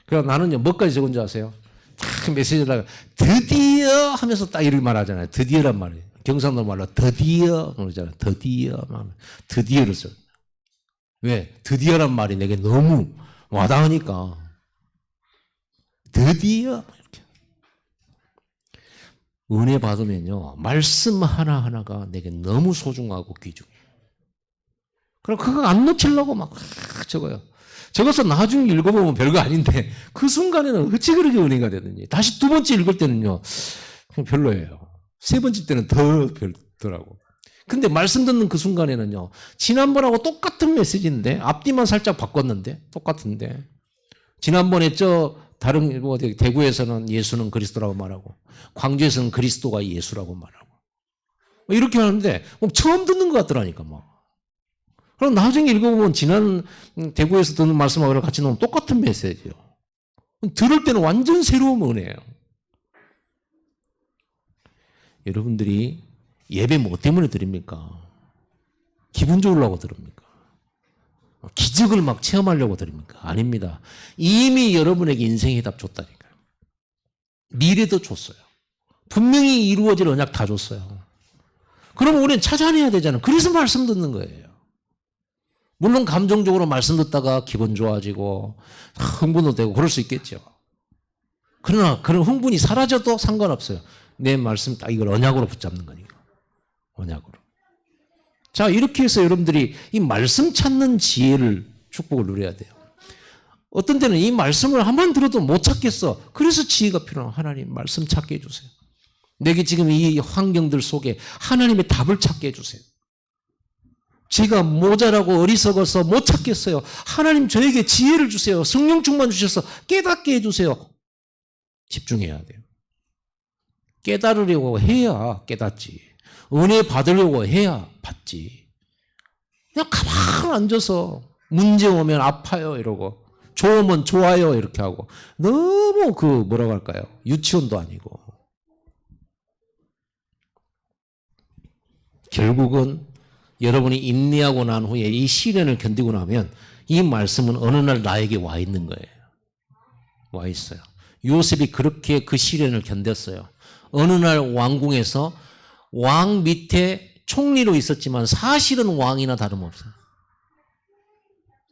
S1: 그래서 나는요. 뭐까지 적은 줄 아세요? 딱 메시지에다가 드디어 하면서 딱 이렇게 말하잖아요. 드디어란 말이에요. 경상도 말로 드디어 그러잖아요. 드디어를 써요. 왜? 드디어란 말이 내게 너무 와닿으니까. 드디어 이렇게. 은혜 받으면요. 말씀 하나하나가 내게 너무 소중하고 귀중해요. 그럼 그거 안 놓치려고 막 적어요. 적어서 나중에 읽어보면 별거 아닌데 그 순간에는 어찌 그렇게 은혜가 되든지 다시 두 번째 읽을 때는요. 그냥 별로예요. 세 번째 때는 더 별더라고. 근데 말씀 듣는 그 순간에는요. 지난번하고 똑같은 메시지인데 앞뒤만 살짝 바꿨는데 똑같은데 지난번에 다른 대구에서는 예수는 그리스도라고 말하고 광주에서는 그리스도가 예수라고 말하고 이렇게 하는데 처음 듣는 것 같더라니까 막. 그럼 나중에 읽어보면 지난 대구에서 듣는 말씀하고 같이 놓으면 똑같은 메시지예요. 들을 때는 완전 새로운 은혜예요. 여러분들이 예배 뭐 때문에 드립니까? 기분 좋으려고 드립니까? 기적을 막 체험하려고 드립니까? 아닙니다. 이미 여러분에게 인생의 답 줬다니까요. 미래도 줬어요. 분명히 이루어질 언약 다 줬어요. 그럼 우리는 찾아내야 되잖아요. 그래서 말씀 듣는 거예요. 물론 감정적으로 말씀 듣다가 기분 좋아지고 흥분도 되고 그럴 수 있겠죠. 그러나 그런 흥분이 사라져도 상관없어요. 내 말씀 딱 이걸 언약으로 붙잡는 거니까. 언약으로. 자, 이렇게 해서 여러분들이 이 말씀 찾는 지혜를 축복을 누려야 돼요. 어떤 때는 이 말씀을 한 번 들어도 못 찾겠어. 그래서 지혜가 필요한 하나님 말씀 찾게 해주세요. 내게 지금 이 환경들 속에 하나님의 답을 찾게 해주세요. 제가 모자라고 어리석어서 못 찾겠어요. 하나님 저에게 지혜를 주세요. 성령 충만 주셔서 깨닫게 해주세요. 집중해야 돼요. 깨달으려고 해야 깨닫지. 은혜 받으려고 해야 받지. 그냥 가만히 앉아서 문제 오면 아파요 이러고 좋으면 좋아요 이렇게 하고 너무 뭐라고 할까요? 유치원도 아니고. 결국은 여러분이 인내하고 난 후에 이 시련을 견디고 나면 이 말씀은 어느 날 나에게 와 있는 거예요. 와 있어요. 요셉이 그렇게 그 시련을 견뎠어요. 어느 날 왕궁에서 왕 밑에 총리로 있었지만 사실은 왕이나 다름없어요.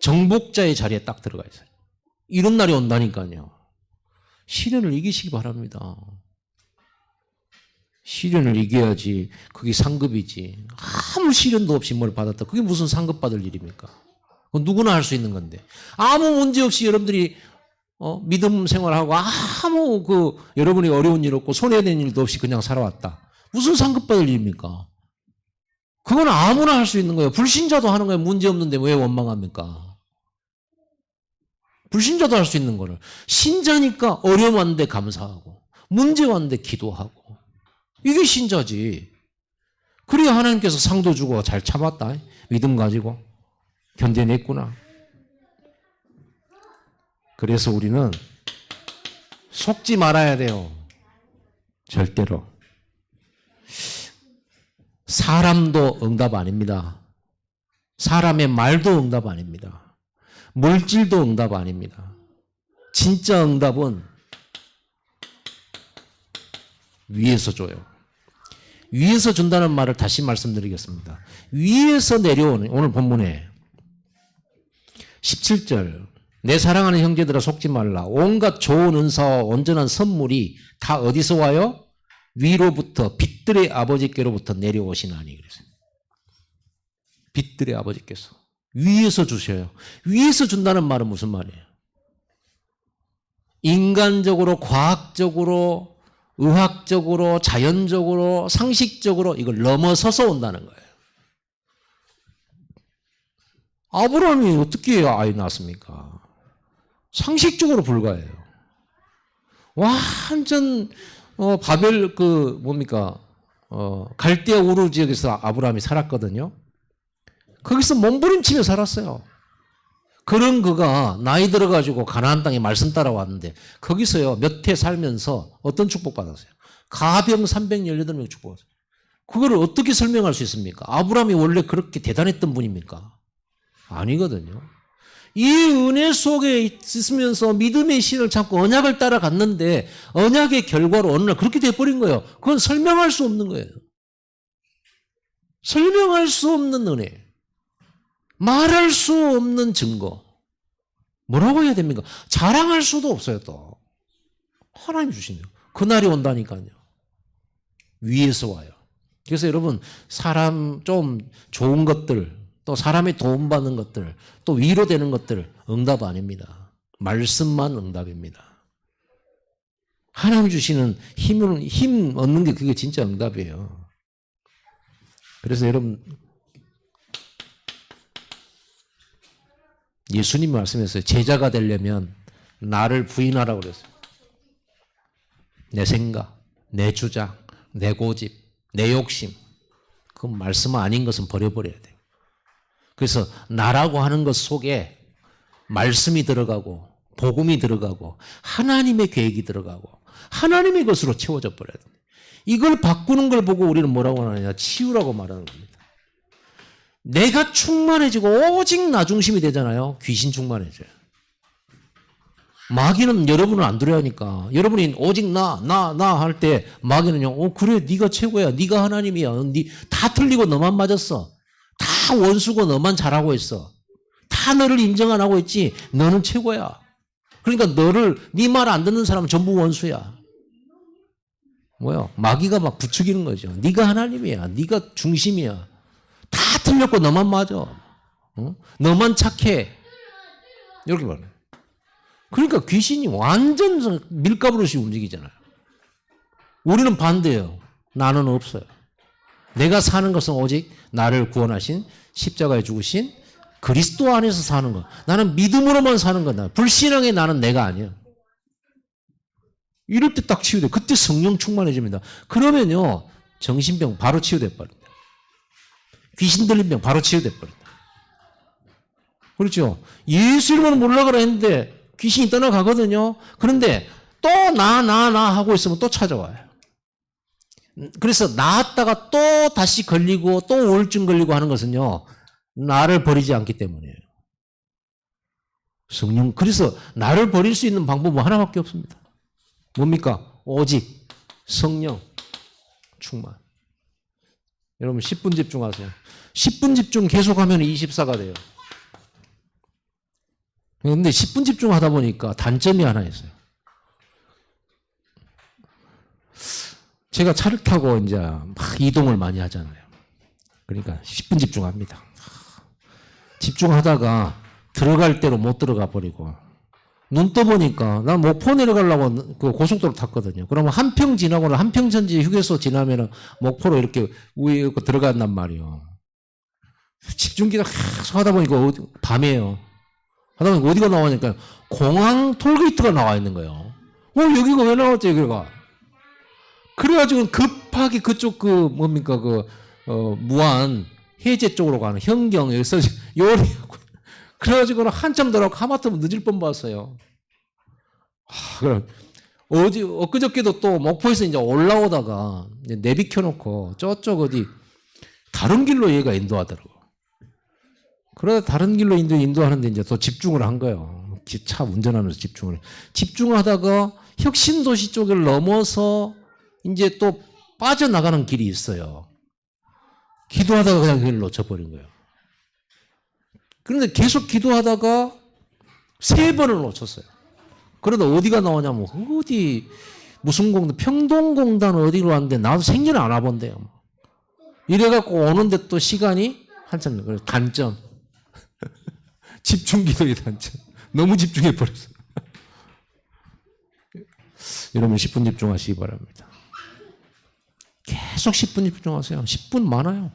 S1: 정복자의 자리에 딱 들어가 있어요. 이런 날이 온다니까요. 시련을 이기시기 바랍니다. 시련을 이겨야지 그게 상급이지. 아무 시련도 없이 뭘 받았다. 그게 무슨 상급 받을 일입니까? 그건 누구나 할 수 있는 건데. 아무 문제 없이 여러분들이 믿음 생활하고 아무 여러분이 어려운 일 없고 손해된 일도 없이 그냥 살아왔다. 무슨 상급 받을 일입니까? 그건 아무나 할 수 있는 거예요. 불신자도 하는 거예요. 문제 없는데 왜 원망합니까? 불신자도 할 수 있는 거를. 신자니까 어려움 왔는데 감사하고 문제 왔는데 기도하고 이게 신자지. 그래야 하나님께서 상도 주고 잘 참았다. 믿음 가지고 견뎌냈구나. 그래서 우리는 속지 말아야 돼요. 절대로. 사람도 응답 아닙니다. 사람의 말도 응답 아닙니다. 물질도 응답 아닙니다. 진짜 응답은 위에서 줘요. 위에서 준다는 말을 다시 말씀드리겠습니다. 위에서 내려오는 오늘 본문에 17절 내 사랑하는 형제들아 속지 말라. 온갖 좋은 은사와 온전한 선물이 다 어디서 와요? 위로부터 빛들의 아버지께로부터 내려오시나니. 그래서 빛들의 아버지께서 위에서 주셔요. 위에서 준다는 말은 무슨 말이에요? 인간적으로, 과학적으로, 의학적으로, 자연적으로, 상식적으로 이걸 넘어서서 온다는 거예요. 아브라함이 어떻게 아이 낳았습니까? 상식적으로 불가해요. 완전 바벨 갈대아 우르 지역에서 아브라함이 살았거든요. 거기서 몸부림치며 살았어요. 그런 그가 나이 들어가지고 가나안 땅에 말씀 따라왔는데 거기서요 몇 해 살면서 어떤 축복 받았어요? 가병 318명 축복받았어요. 그거를 어떻게 설명할 수 있습니까? 아브라함이 원래 그렇게 대단했던 분입니까? 아니거든요. 이 은혜 속에 있으면서 믿음의 신을 찾고 언약을 따라갔는데 언약의 결과로 어느 날 그렇게 돼버린 거예요. 그건 설명할 수 없는 거예요. 설명할 수 없는 은혜. 말할 수 없는 증거. 뭐라고 해야 됩니까? 자랑할 수도 없어요, 또. 하나님 주시네요. 그날이 온다니까요. 위에서 와요. 그래서 여러분, 사람 좀 좋은 것들, 또 사람의 도움받는 것들, 또 위로되는 것들, 응답 아닙니다. 말씀만 응답입니다. 하나님 주시는 힘 얻는 게 그게 진짜 응답이에요. 그래서 여러분, 예수님 말씀했어요. 제자가 되려면 나를 부인하라고 그랬어요. 내 생각, 내 주장, 내 고집, 내 욕심. 그 말씀 아닌 것은 버려버려야 돼요. 그래서 나라고 하는 것 속에 말씀이 들어가고 복음이 들어가고 하나님의 계획이 들어가고 하나님의 것으로 채워져 버려야 돼요. 이걸 바꾸는 걸 보고 우리는 뭐라고 하느냐? 치유라고 말하는 겁니다. 내가 충만해지고 오직 나 중심이 되잖아요. 귀신 충만해져요. 마귀는 여러분을 안 두려워하니까 여러분이 오직 나 할 때 마귀는요. 그래 네가 최고야. 네가 하나님이야. 다 틀리고 너만 맞았어. 다 원수고 너만 잘하고 있어. 다 너를 인정 안 하고 있지. 너는 최고야. 그러니까 네 말 안 듣는 사람은 전부 원수야. 뭐요? 마귀가 막 부추기는 거죠. 네가 하나님이야. 네가 중심이야. 다 틀렸고 너만 맞아. 너만 착해. 이렇게 말해요. 그러니까 귀신이 완전 밀가루릇이 움직이잖아요. 우리는 반대예요. 나는 없어요. 내가 사는 것은 오직 나를 구원하신 십자가에 죽으신 그리스도 안에서 사는 것. 나는 믿음으로만 사는 거다. 불신앙의 나는 내가 아니에요. 이럴 때 딱 치유돼. 그때 성령 충만해집니다. 그러면요 정신병 바로 치유돼 버립니다. 귀신 들린 병 바로 치유돼 버립니다. 그렇죠? 예수 이름으로 몰라가라 했는데 귀신이 떠나가거든요. 그런데 또 나 하고 있으면 또 찾아와요. 그래서 나았다가 또 다시 걸리고 또 우울증 걸리고 하는 것은요. 나를 버리지 않기 때문이에요. 성령. 그래서 나를 버릴 수 있는 방법은 하나밖에 없습니다. 뭡니까? 오직 성령 충만. 여러분 10분 집중하세요. 10분 집중 계속하면 24가 돼요. 그런데 10분 집중하다 보니까 단점이 하나 있어요. 제가 차를 타고 이제 막 이동을 많이 하잖아요. 그러니까 10분 집중합니다. 집중하다가 들어갈 대로 못 들어가 버리고 눈 떠보니까 난 목포 내려가려고 그 고속도로 탔거든요. 그러면 한평 지나고는 한평전지 휴게소 지나면은 목포로 이렇게 위에 들어간단 말이에요. 집중기가 계속 하다 보니까 밤이에요. 하다 보니까 어디가 나오니까 공항 톨게이트가 나와 있는 거예요. 여기가 왜 나왔지, 여기가? 그래가지고 급하게 그쪽 무안 해제 쪽으로 가는 현경 여기서 요리하고 그래가지고는 한참 더라고 하마터면 늦을 뻔 봤어요. 그럼 엊그저께도 또 목포에서 이제 올라오다가 이제 내비 켜놓고 저쪽 어디 다른 길로 얘가 인도하더라고. 그러다 다른 길로 인도하는데 이제 또 집중을 한 거예요. 차 운전하면서 집중하다가 혁신도시 쪽을 넘어서 이제 또 빠져나가는 길이 있어요. 기도하다가 그냥 그 길을 놓쳐버린 거예요. 그런데 계속 기도하다가 3번을 놓쳤어요. 그러다 어디가 나오냐면 어디 무슨 공단 평동공단 어디로 왔는데 나도 생전에 안 와본대요. 이래갖고 오는데 또 시간이 한참 그래서 단점. 집중기도의 단점. 너무 집중해 버렸어요. 여러분 10분 집중하시기 바랍니다. 계속 10분 집중하세요. 10분 많아요.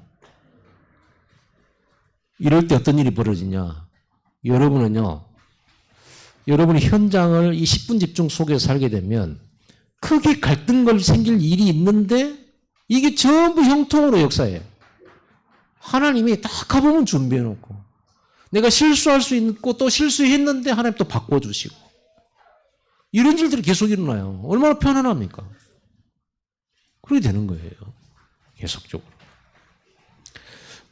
S1: 이럴 때 어떤 일이 벌어지냐. 여러분은요. 여러분이 현장을 이 10분 집중 속에 살게 되면 크게 갈등걸 생길 일이 있는데 이게 전부 형통으로 역사해요. 하나님이 딱 가보면 준비해놓고 내가 실수할 수 있고 또 실수했는데 하나님 또 바꿔주시고 이런 일들이 계속 일어나요. 얼마나 편안합니까? 그렇게 되는 거예요. 계속적으로.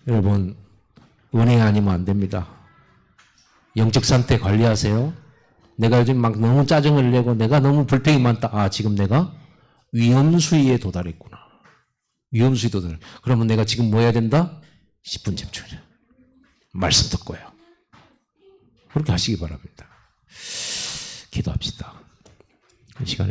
S1: 여러분 은혜 아니면 안 됩니다. 영적 상태 관리하세요. 내가 요즘 막 너무 짜증을 내고 내가 너무 불평이 많다. 아, 지금 내가 위험수위에 도달했구나. 위험수위에 도달. 그러면 내가 지금 뭐 해야 된다? 10분 집중해. 말씀 듣고요. 그렇게 하시기 바랍니다. 기도합시다. 이 시간에